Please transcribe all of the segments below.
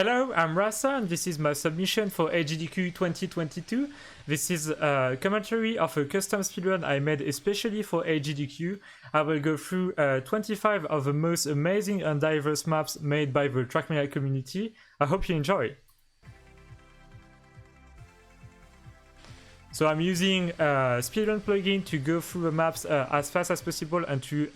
Hello, I'm Rasa, and this is my submission for AGDQ 2022. This is a commentary of a custom speedrun I made especially for AGDQ. I will go through 25 of the most amazing and diverse maps made by the Trackmania community. I hope you enjoy. So I'm using a speedrun plugin to go through the maps as fast as possible and to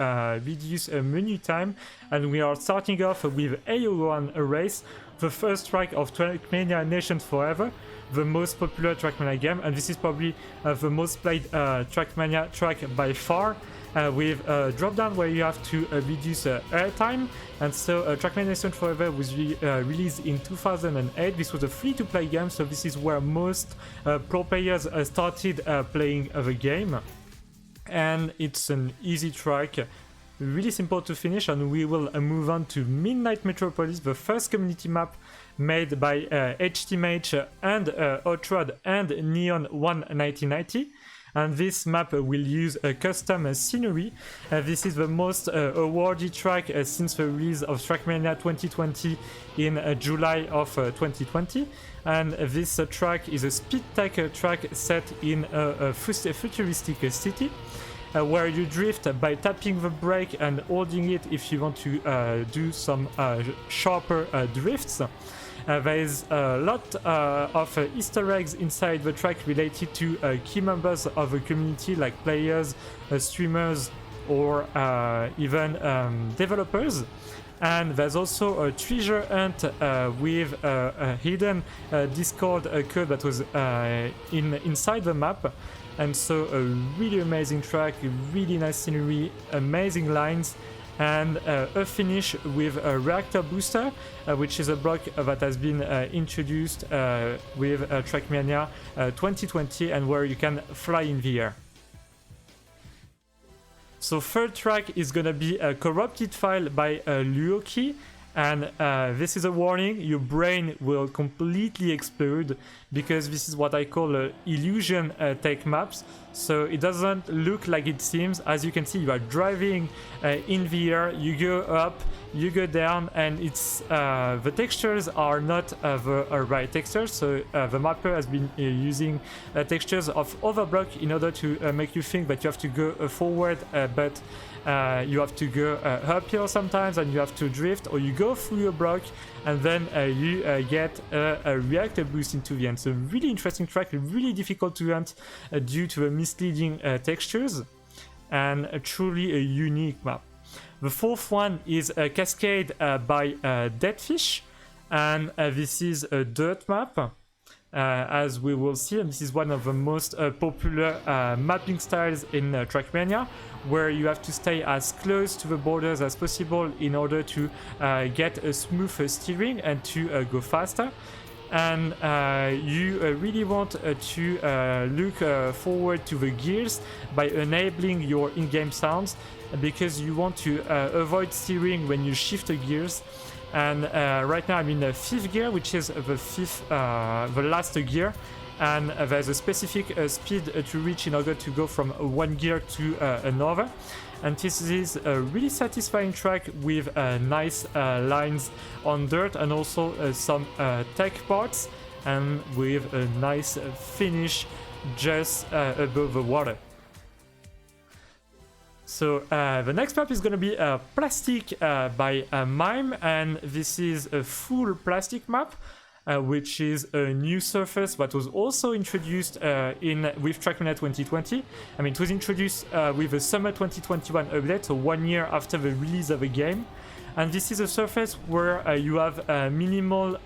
reduce menu time. And we are starting off with AO1 race, the first track of Trackmania Nations Forever, the most popular Trackmania game, and this is probably the most played Trackmania track by far, with a drop down where you have to reduce airtime. And so Trackmania Nations Forever was released in 2008. This was a free-to-play game, so this is where most pro players started playing the game, and it's an easy track, really simple to finish. And we will move on to Midnight Metropolis, the first community map made by HTMH and Outrod and Neon 1990. And this map will use a custom scenery. This is the most awarded track since the release of Trackmania 2020 in July of 2020. And this track is a speed tech track set in a futuristic city, where you drift by tapping the brake and holding it if you want to do some sharper drifts. There is a lot of Easter eggs inside the track related to key members of the community, like players, streamers, or even developers. And there's also a treasure hunt with a hidden Discord code that was inside the map. And so a really amazing track, really nice scenery, amazing lines, and a finish with a reactor booster, which is a block that has been introduced with Trackmania 2020, and where you can fly in the air. So third track is gonna be a corrupted file by Luoki. And this is a warning: your brain will completely explode, because this is what I call illusion tech maps. So it doesn't look like it seems. As you can see, you are driving in the air, you go up, you go down, and it's the textures are not the right textures. So the mapper has been using textures of overblock in order to make you think that you have to go forward, but you have to go up here sometimes, and you have to drift, or you go through a block, and then you get a reactor boost into the end. So really interesting track, really difficult to hunt due to the misleading textures, and truly a unique map. The fourth one is a Cascade by Deadfish, and this is a dirt map. As we will see, and this is one of the most popular mapping styles in Trackmania, where you have to stay as close to the borders as possible in order to get a smooth steering and to go faster. And you really want to look forward to the gears by enabling your in-game sounds, because you want to avoid steering when you shift the gears. And right now I'm in the 5th gear, which is the last gear, and there's a specific speed to reach in order to go from one gear to another. And this is a really satisfying track with nice lines on dirt, and also some tech parts, and with a nice finish just above the water. So the next map is going to be Plastic by Mime, and this is a full plastic map, which is a new surface that was also introduced with Trackmania 2020. I mean, it was introduced with the Summer 2021 update, so 1 year after the release of the game. And this is a surface where you have minimal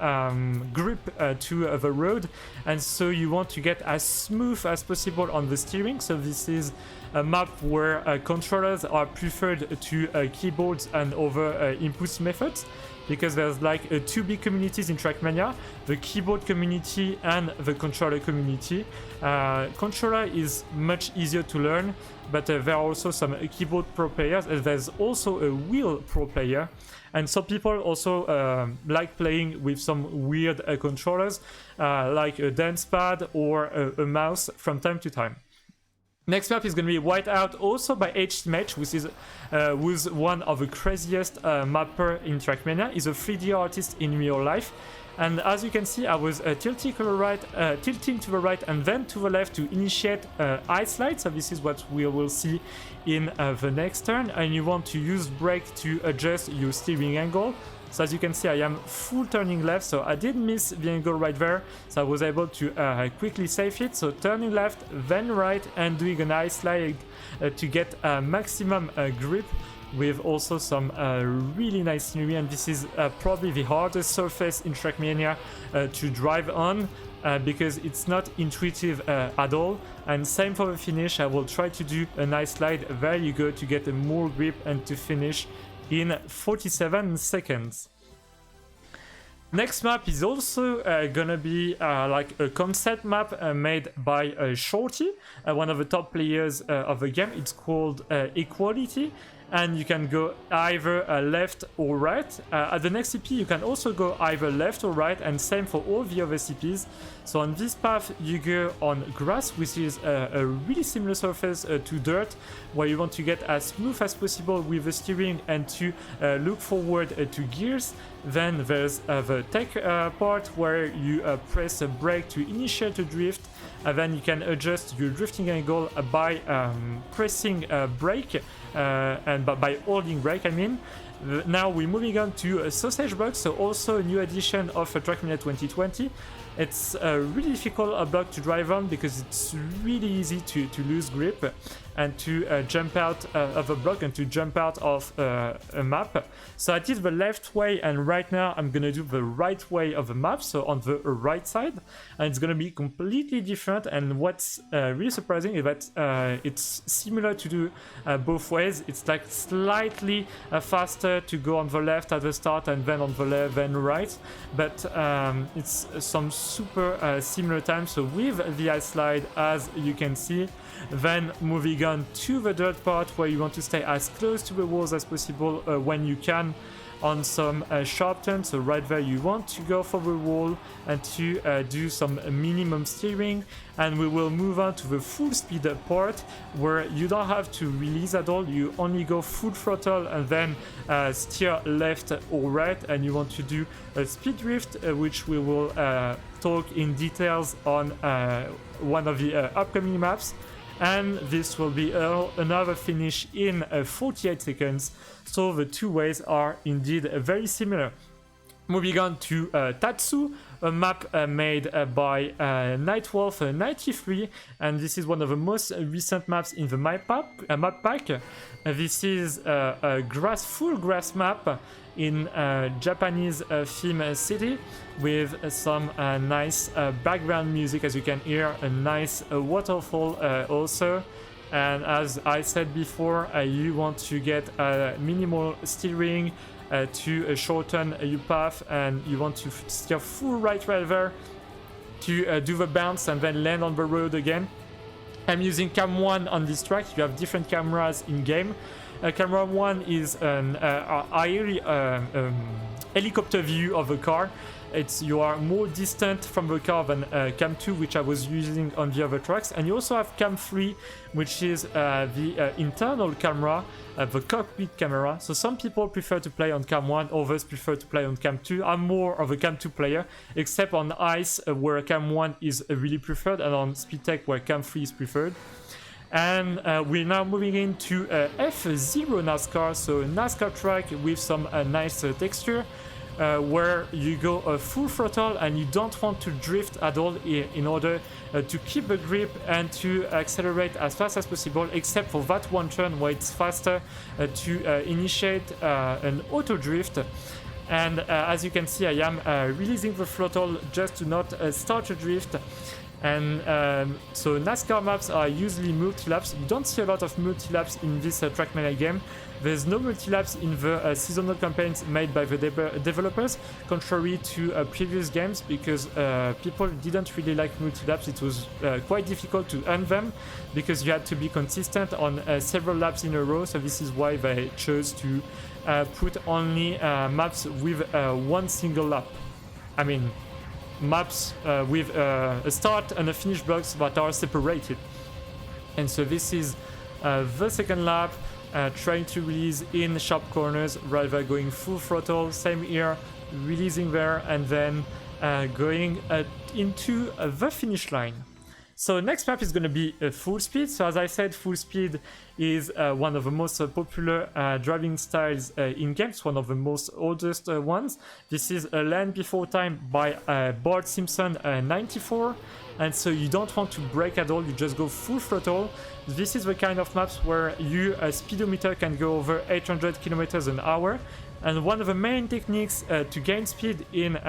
grip to the road, and so you want to get as smooth as possible on the steering. So this is a map where controllers are preferred to keyboards and other input methods, because there's like two big communities in Trackmania: the keyboard community and the controller community. Controller is much easier to learn, but there are also some keyboard pro players, and there's also a wheel pro player. And some people also like playing with some weird controllers, like a dance pad or a mouse from time to time. Next map is going to be Whiteout, also by HTMH, which is who's one of the craziest mapper in Trackmania. He's a 3D artist in real life. And as you can see, I was tilting to the right and then to the left to initiate ice slide. So this is what we will see in the next turn. And you want to use brake to adjust your steering angle. So as you can see, I am full turning left, so I did miss the angle right there, so I was able to quickly save it. So turning left, then right, and doing an ice slide to get maximum grip, with also some really nice scenery. And this is probably the hardest surface in Trackmania to drive on, because it's not intuitive at all. And same for the finish, I will try to do a nice slide. There you go, to get more grip and to finish in 47 seconds. Next map is also gonna be like a concept map made by Shorty, one of the top players of the game. It's called Equality, and you can go either left or right. At the next CP you can also go either left or right, and same for all the other CPs. So on this path you go on grass, which is a really similar surface to dirt, where you want to get as smooth as possible with the steering and to look forward to gears. Then there's the tech part, where you press a brake to initiate a drift, and then you can adjust your drifting angle by pressing brake and by holding brake, I mean. Now we're moving on to Sausage Block, so also a new edition of Trackmania 2020. It's a really difficult block to drive on because it's really easy to lose grip and to jump out of a block and to jump out of a map. So I did the left way, and right now I'm gonna do the right way of the map, so on the right side, and it's gonna be completely different. And what's really surprising is that it's similar to do both ways. It's like slightly faster to go on the left at the start and then on the left then right, but it's some super similar time. So with the ice slide, as you can see, then moving on to the dirt part, where you want to stay as close to the walls as possible when you can on some sharp turns. So right there you want to go for the wall and to do some minimum steering. And we will move on to the full speed part, where you don't have to release at all, you only go full throttle and then steer left or right. And you want to do a speed drift, which we will talk in details on one of the upcoming maps. And this will be another finish in 48 seconds. So the two ways are indeed very similar. Moving on to Tatsu, a map made by Nightwolf93, and this is one of the most recent maps in the map pack. This is a full grass map in Japanese theme city, with some nice background music, as you can hear, a nice waterfall also. And as I said before, you want to get minimal steering to shorten your path, and you want to steer full right there to do the bounce and then land on the road again. I'm using Cam 1 on this track. You have different cameras in game. Camera 1 is an helicopter view of a car. You are more distant from the car than Cam 2, which I was using on the other tracks. And you also have Cam 3, which is the internal camera, the cockpit camera. So some people prefer to play on Cam 1, others prefer to play on Cam 2. I'm more of a Cam 2 player, except on ice, where Cam 1 is really preferred, and on speed tech, where Cam 3 is preferred. And we're now moving into Zero Nascar, so a NASCAR track with some nice texture, where you go full throttle and you don't want to drift at all in order to keep the grip and to accelerate as fast as possible, except for that one turn where it's faster to initiate an auto drift. And as you can see, I am releasing the throttle just to not start a drift. And so NASCAR maps are usually multi-laps. You don't see a lot of multi-laps in this Trackmania game. There's no multi-laps in the seasonal campaigns made by the developers, contrary to previous games, because people didn't really like multi-laps. It was quite difficult to earn them, because you had to be consistent on several laps in a row. So this is why they chose to put only maps with one single lap. I mean, maps with a start and a finish blocks that are separated. And so this is the second lap, trying to release in sharp corners rather going full throttle. Same here, releasing there and then going into the finish line. So next map is going to be full speed. So as I said, full speed is one of the most popular driving styles in games, one of the most oldest ones. This is A Land Before Time by Bart Simpson 94. And so you don't want to brake at all, you just go full throttle. This is the kind of maps where your speedometer can go over 800 kilometers an hour. And one of the main techniques to gain speed in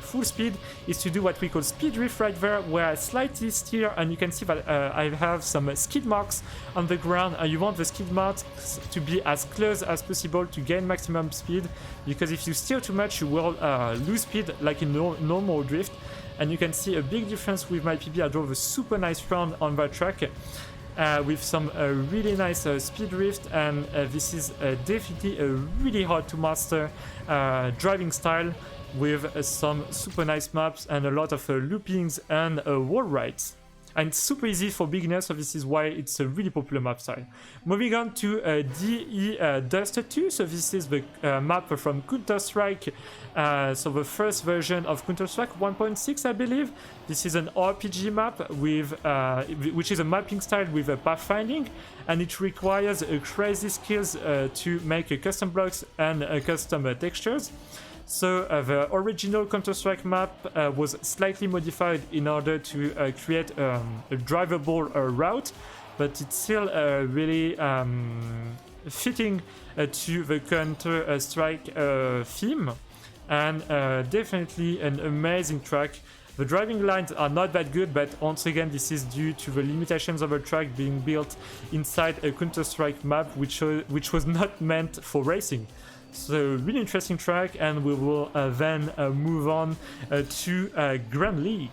full speed is to do what we call speed drift right there, where I slightly steer, and you can see that I have some skid marks on the ground, and you want the skid marks to be as close as possible to gain maximum speed, because if you steer too much you will lose speed like in normal drift. And you can see a big difference with my PB. I drove a super nice round on that track with some really nice speed drift, and this is definitely a really hard to master driving style with some super nice maps and a lot of loopings and wall rides. And it's super easy for beginners, so this is why it's a really popular map style. Moving on to DE Dust 2, so this is the map from Counter-Strike, so the first version of Counter-Strike 1.6, I believe. This is an RPG map with, which is a mapping style with pathfinding, and it requires crazy skills to make custom blocks and custom textures. So the original Counter-Strike map was slightly modified in order to create a drivable route, but it's still really fitting to the Counter-Strike theme, and definitely an amazing track. The driving lines are not that good, but once again this is due to the limitations of a track being built inside a Counter-Strike map which was not meant for racing. So really interesting track, and we will then move on to Grand League,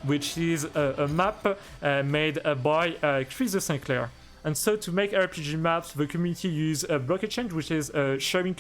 which is a map made by Chris Sinclair. And so to make RPG maps, the community use Block Exchange, which is a sharing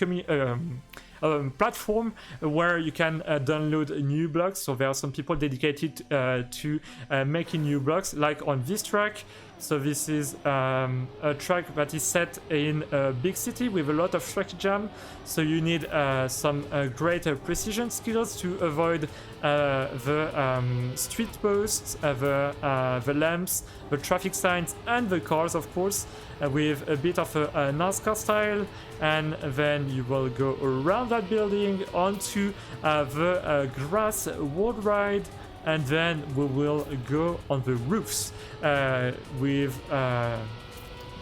platform where you can download new blocks. So there are some people dedicated to making new blocks, like on this track. So this is a track that is set in a big city with a lot of traffic jam. So you need some great precision skills to avoid the street posts, the lamps, the traffic signs, and the cars, of course, with a bit of a NASCAR style. And then you will go around that building onto the grass wall ride. And then we will go on the roofs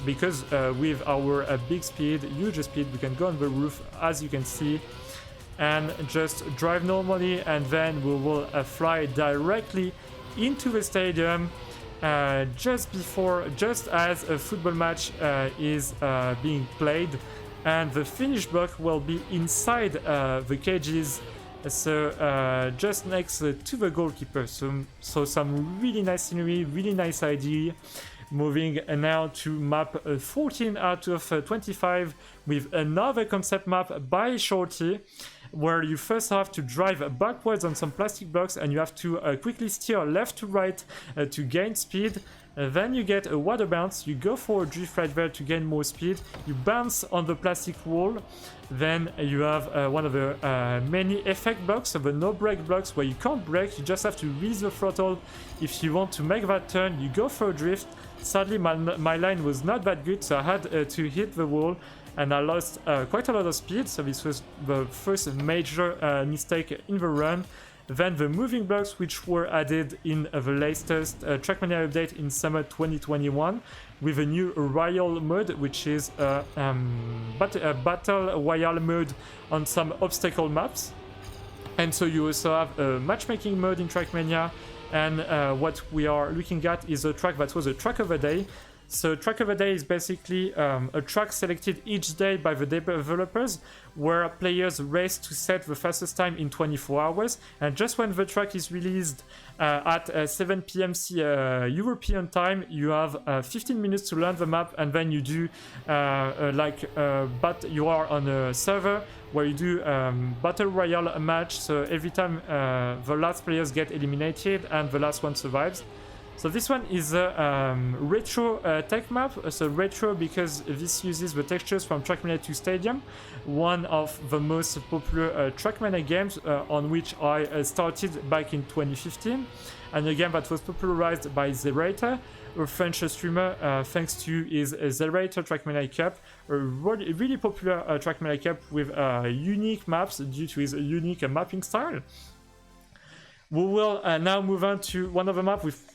because with our big speed, huge speed, we can go on the roof, as you can see, and just drive normally, and then we will fly directly into the stadium just as a football match is being played, and the finish block will be inside the cages. So just next to the goalkeeper. So some really nice scenery, really nice idea. Moving now to map 14 out of 25 with another concept map by Shorty, where you first have to drive backwards on some plastic blocks, and you have to quickly steer left to right to gain speed. Then you get a water bounce, you go for a drift right there to gain more speed, you bounce on the plastic wall, then you have one of the many effect blocks, so the no brake blocks where you can't brake, you just have to release the throttle. If you want to make that turn, you go for a drift. Sadly my line was not that good, so I had to hit the wall, and I lost quite a lot of speed, so this was the first major mistake in the run. Then the moving blocks, which were added in the latest Trackmania update in summer 2021 with a new Royal mode, which is a Battle Royale mode on some obstacle maps. And so you also have a matchmaking mode in Trackmania, and what we are looking at is a track that was a track of the day. So track of the day is basically a track selected each day by the developers, where players race to set the fastest time in 24 hours. And just when the track is released at 7 p.m. European time, you have 15 minutes to learn the map, and then you do but you are on a server where you do battle royale match. So every time the last players get eliminated and the last one survives. So this one is a retro tech map. So retro because this uses the textures from Trackmania 2 Stadium, one of the most popular Trackmania games on which I started back in 2015, and a game that was popularized by Zerator, a French streamer, thanks to his Zerator Trackmania Cup, a really popular Trackmania Cup with unique maps due to his unique mapping style. We will now move on to one of the maps with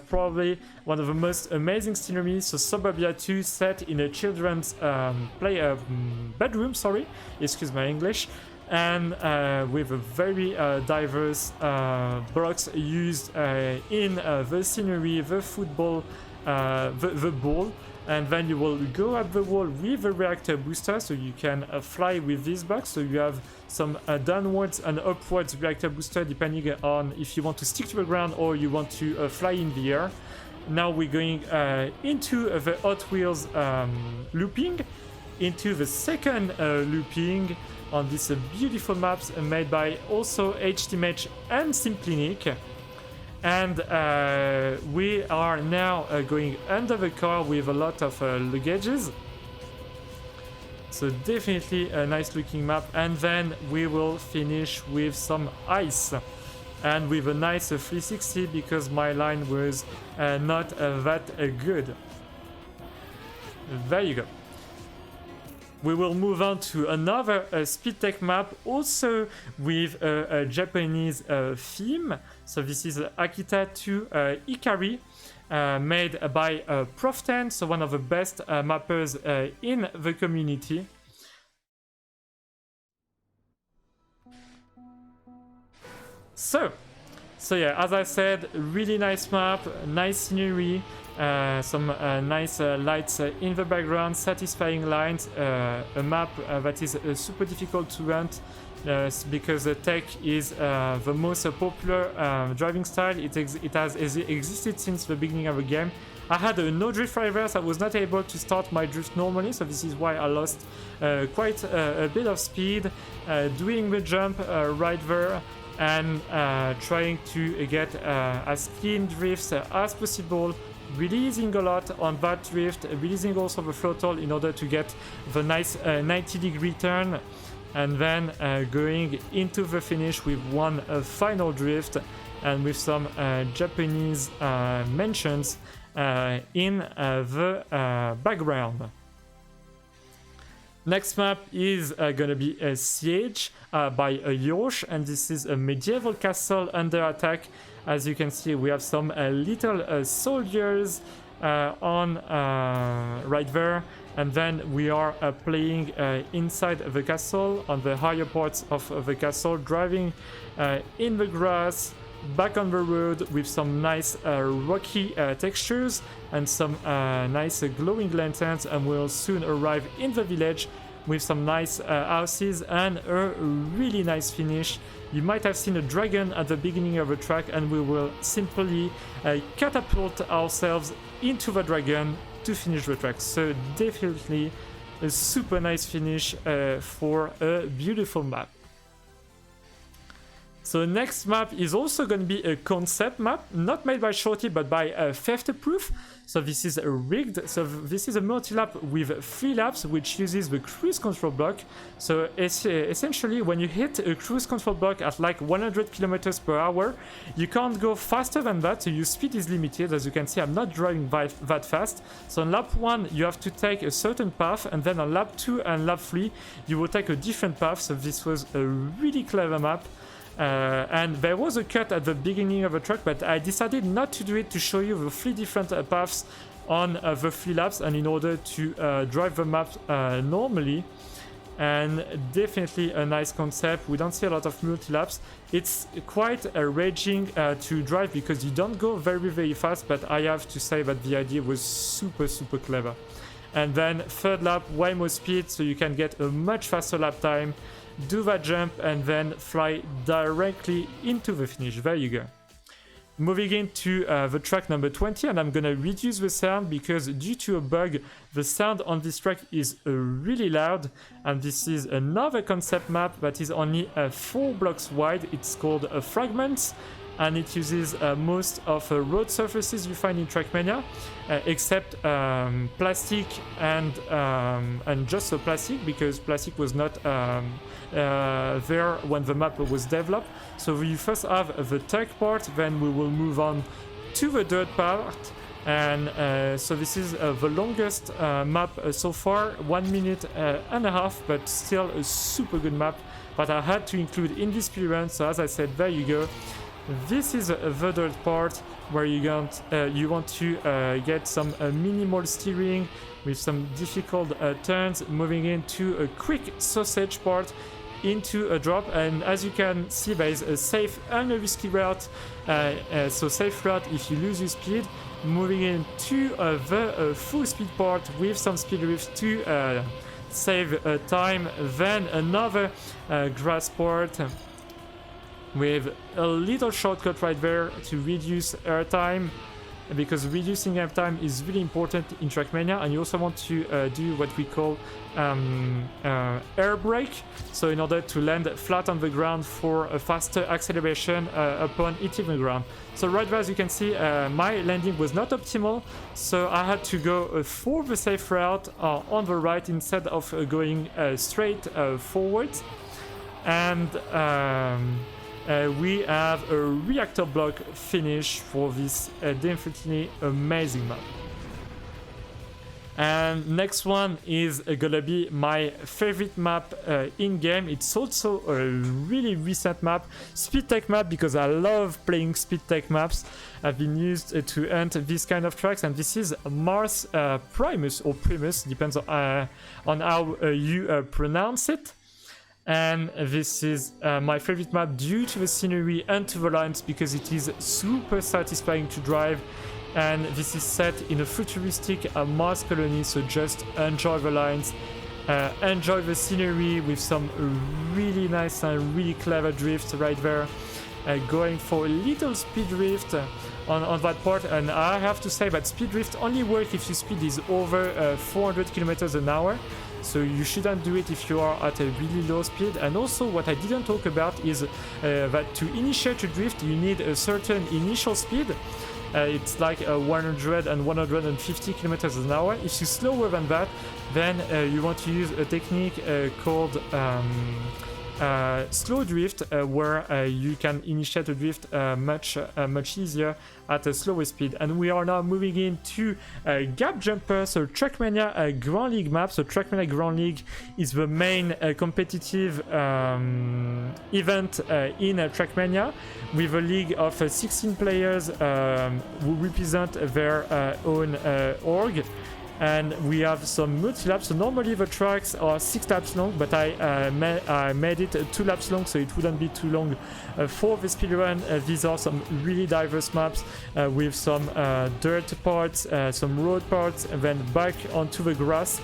probably one of the most amazing scenery. So Suburbia 2, set in a children's bedroom, excuse my English, and with a very diverse blocks used in the scenery, the football, the ball, and then you will go up the wall with a reactor booster, so you can fly with this box. So you have some downwards and upwards reactor booster depending on if you want to stick to the ground or you want to fly in the air. Now we're going into the Hot Wheels looping, into the second looping on these beautiful maps made by also HDMH and Simplinic. And we are now going under the car with a lot of luggages. So definitely a nice looking map. And then we will finish with some ice. And with a nice 360 because my line was not that good. There you go. We will move on to another speed tech map, also with a Japanese theme. So this is Akita 2 Ikari, made by Prof10, so one of the best mappers in the community. So yeah, as I said, really nice map, nice scenery, some nice lights in the background, satisfying lines, a map that is super difficult to run because the tech is the most popular driving style. It has existed since the beginning of the game. I had no drift drivers, I was not able to start my drift normally, so this is why I lost quite a bit of speed doing the jump right there, and trying to get as clean drifts as possible, releasing a lot on that drift, releasing also the throttle in order to get the nice 90-degree turn, and then going into the finish with one final drift and with some Japanese mentions in the background. Next map is gonna be a Siege by Yosh, and this is a medieval castle under attack. As you can see, we have some little soldiers on right there, and then we are playing inside the castle, on the higher parts of the castle, driving in the grass, back on the road with some nice rocky textures and some nice glowing lanterns, and we'll soon arrive in the village with some nice houses and a really nice finish. You might have seen a dragon at the beginning of the track, and we will simply catapult ourselves into the dragon to finish the track. So definitely a super nice finish for a beautiful map. So next map is also going to be a concept map, not made by Shorty but by Theft Proof. So this is rigged. So this is a multi-lap with 3 laps, which uses the cruise control block. So essentially, when you hit a cruise control block at like 100 kilometers per hour, you can't go faster than that. So your speed is limited. As you can see, I'm not driving that fast. So on lap 1, you have to take a certain path, and then on lap 2 and lap 3, you will take a different path. So this was a really clever map. And there was a cut at the beginning of the track, but I decided not to do it to show you the 3 different paths on the 3 laps, and in order to drive the map normally. And definitely a nice concept. We don't see a lot of multi-laps. It's quite raging to drive because you don't go very fast, but I have to say that the idea was super clever. And then 3rd lap, way more speed, so you can get a much faster lap time, do that jump, and then fly directly into the finish. There you go. Moving into the track number 20, and I'm gonna reduce the sound because due to a bug The sound on this track is really loud, and this is another concept map that is only 4 blocks wide. It's called Fragments, and it uses most of road surfaces you find in Trackmania, except plastic and just plastic, because plastic was not there when the map was developed. So we first have the tech part, then we will move on to the dirt part, and so this is the longest map so far, 1 minute and a half, but still a super good map that I had to include in this speedrun. So as I said, there you go. This is the dirt part where you want to get some minimal steering with some difficult turns, moving into a quick sausage part into a drop. And as you can see, there is a safe and a risky route. So safe route if you lose your speed, moving into the full speed part with some speed drift to save time. Then another grass part with a little shortcut right there to reduce airtime, because reducing airtime is really important in Trackmania. And you also want to do what we call air brake, so in order to land flat on the ground for a faster acceleration upon hitting the ground. So right there, as you can see, my landing was not optimal, so I had to go for the safe route on the right instead of going straight forward. And we have a reactor block finish for this definitely amazing map. And next one is gonna be my favorite map in game. It's also a really recent map, speed tech map, because I love playing speed tech maps. I've been used to hunt this kind of tracks, and this is Mars Primus, or Primus, depends on how you pronounce it. And this is my favorite map due to the scenery and to the lines, because it is super satisfying to drive. And this is set in a futuristic Mars colony, so just enjoy the lines, enjoy the scenery with some really nice and really clever drifts right there. Going for a little speed drift on that part, and I have to say that speed drift only work if your speed is over 400 kilometers an hour. So you shouldn't do it if you are at a really low speed. And also what I didn't talk about is that to initiate a drift you need a certain initial speed. It's like 100 and 150 kilometers an hour. If you're slower than that, then you want to use a technique called slow drift, where you can initiate a drift much easier at a slower speed. And we are now moving into Gap Jumper, so Trackmania Grand League map. So Trackmania Grand League is the main competitive event in Trackmania, with a league of 16 players who represent their own org. And we have some multi-laps. So normally the tracks are 6 laps long, but I made it 2 laps long, so it wouldn't be too long for the speedrun. These are some really diverse maps with some dirt parts, some road parts, and then back onto the grass.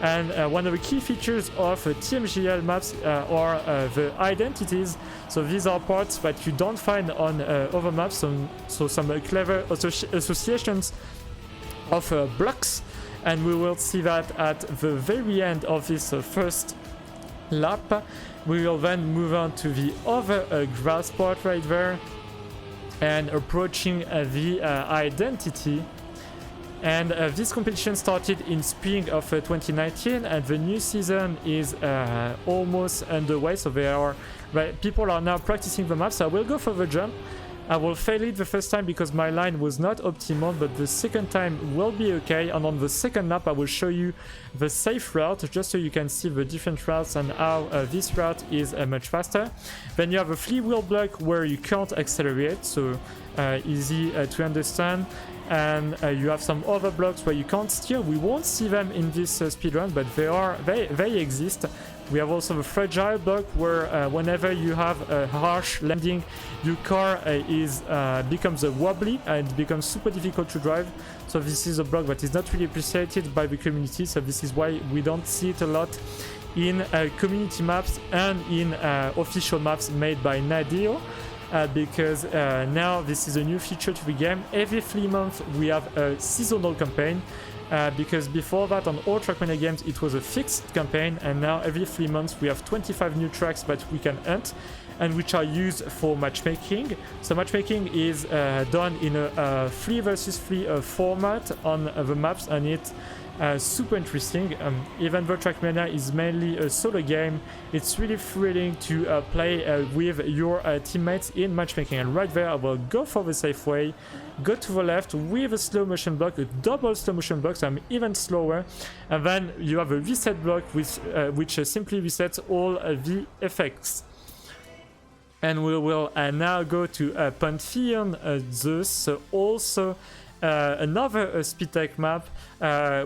And one of the key features of TMGL maps are the identities. So these are parts that you don't find on other maps. So some clever associations of blocks. And we will see that at the very end of this first lap. We will then move on to the other grass part right there, and approaching the identity. And this competition started in spring of 2019, and the new season is almost underway. So people are now practicing the map. So I will go for the jump. I will fail it the first time because my line was not optimal, but the second time will be okay. And on the second lap I will show you the safe route, just so you can see the different routes and how this route is much faster. Then you have a free wheel block where you can't accelerate, so easy to understand. And you have some other blocks where you can't steer. We won't see them in this speedrun, but they exist. We have also the fragile block where whenever you have a harsh landing, your car becomes wobbly and it becomes super difficult to drive. So this is a block that is not really appreciated by the community. So this is why we don't see it a lot in community maps and in official maps made by Nadio. Because now this is a new feature to the game. Every 3 months we have a seasonal campaign, because before that on all Trackmania games it was a fixed campaign, and now every 3 months we have 25 new tracks that we can hunt and which are used for matchmaking. So matchmaking is done in a 3 versus 3 format on the maps, and it's super interesting. Even though Trackmania is mainly a solo game, it's really thrilling to play with your teammates in matchmaking. And right there I will go for the safe way, go to the left with a slow motion block, a double slow motion block, so I'm even slower, and then you have a reset block which simply resets all the effects. And we will now go to Pantheon Zeus, so also another speed tech map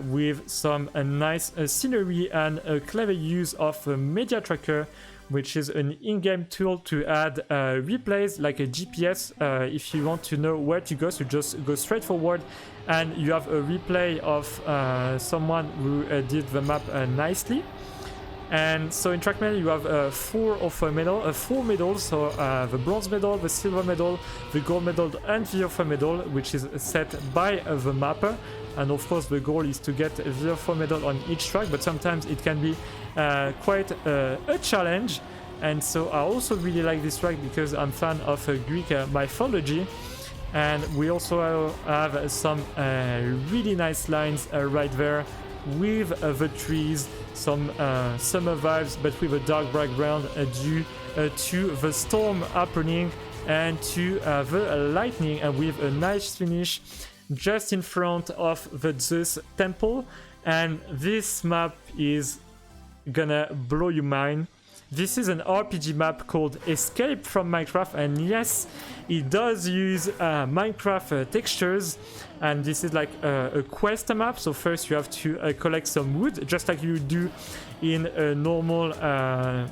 with some nice scenery and a clever use of a media tracker, which is an in-game tool to add replays like a GPS if you want to know where to go. So just go straight forward and you have a replay of someone who did the map nicely. And so in Trackmania you have 4 medals, so the bronze medal, the silver medal, the gold medal and the alpha medal, which is set by the mapper. And of course the goal is to get the alpha medal on each track, but sometimes it can be quite a challenge. And so I also really like this track because I'm a fan of Greek mythology. And we also have some really nice lines right there with the trees, some summer vibes but with a dark background due to the storm happening and to the lightning, and with a nice finish just in front of the Zeus temple. And this map is gonna blow your mind. This is an RPG map called Escape from Minecraft, and yes, it does use Minecraft textures, and this is like a quest map. So first you have to collect some wood, just like you do in a normal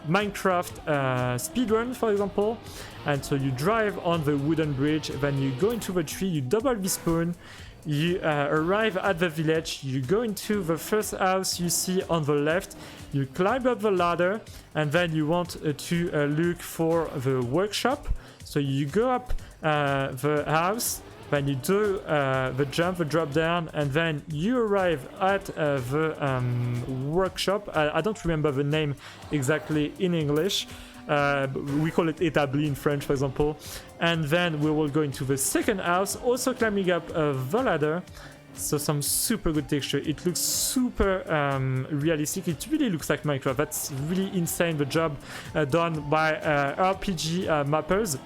Minecraft speedrun, for example. And so you drive on the wooden bridge, then you go into the tree, you double respawn, you arrive at the village, you go into the first house you see on the left, you climb up the ladder, and then you want to look for the workshop. So you go up the house, then you do the jump, the drop down, and then you arrive at the workshop. I don't remember the name exactly in English. We call it établi in French, for example. And then we will go into the second house, also climbing up the ladder. So some super good texture. It looks super realistic. It really looks like Minecraft. That's really insane, the job done by RPG mappers.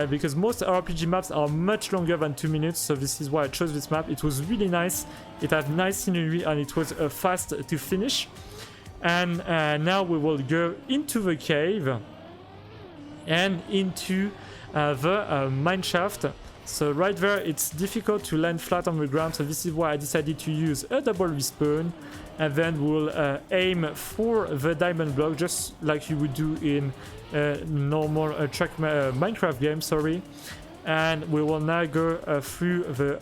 Because most RPG maps are much longer than 2 minutes, so this is why I chose this map. It was really nice. It had nice scenery and it was fast to finish. And now we will go into the cave and into the mineshaft. So right there it's difficult to land flat on the ground, so this is why I decided to use a double respawn, and then we'll aim for the diamond block just like you would do in a normal Minecraft game, sorry. And we will now go through the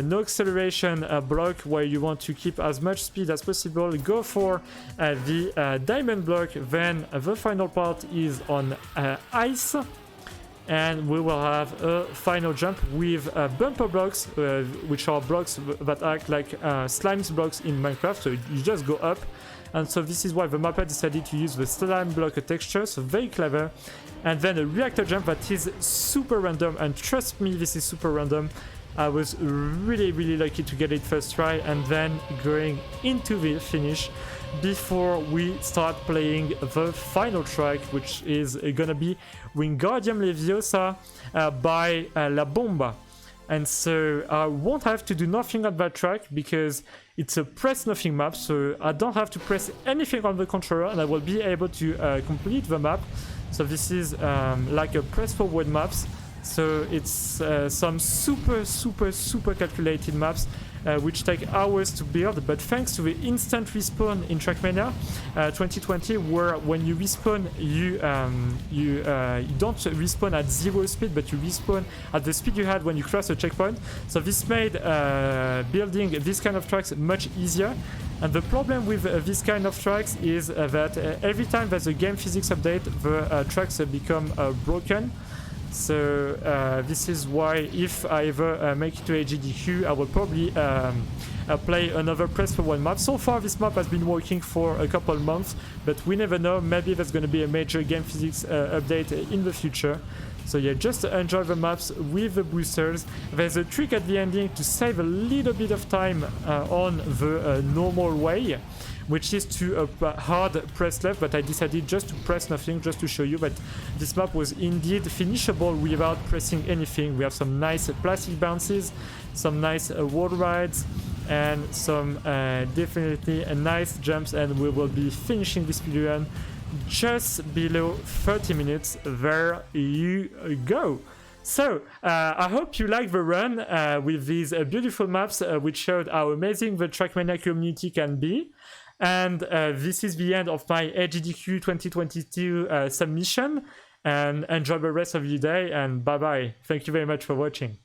no acceleration block, where you want to keep as much speed as possible. Go for the diamond block, then the final part is on ice, and we will have a final jump with bumper blocks, which are blocks that act like slimes blocks in Minecraft, so you just go up. And so this is why the mapper decided to use the slime block texture, so very clever. And then a reactor jump that is super random, and trust me, this is super random. I was really lucky to get it first try, and then going into the finish before we start playing the final track, which is gonna be Wingardium Leviosa by La Bomba. And so I won't have to do nothing on that track because it's a press nothing map, so I don't have to press anything on the controller and I will be able to complete the map. So this is like a press forward maps. So it's some super calculated maps which take hours to build, but thanks to the instant respawn in Trackmania 2020, where when you respawn you don't respawn at 0 speed, but you respawn at the speed you had when you cross a checkpoint. So this made building this kind of tracks much easier. And the problem with this kind of tracks is that every time there's a game physics update, the tracks become broken. So this is why if I ever make it to AGDQ, I will probably play another Press for One map. So far this map has been working for a couple months, but we never know, maybe there's going to be a major game physics update in the future. So yeah, just enjoy the maps with the boosters. There's a trick at the ending to save a little bit of time on the normal way, which is to hard press left, but I decided just to press nothing, just to show you that this map was indeed finishable without pressing anything. We have some nice plastic bounces, some nice wall rides, and some definitely nice jumps, and we will be finishing this speedrun just below 30 minutes. There you go. So, I hope you like the run with these beautiful maps which showed how amazing the Trackmania community can be. And this is the end of my AGDQ 2022 submission. And enjoy the rest of your day, and bye bye. Thank you very much for watching.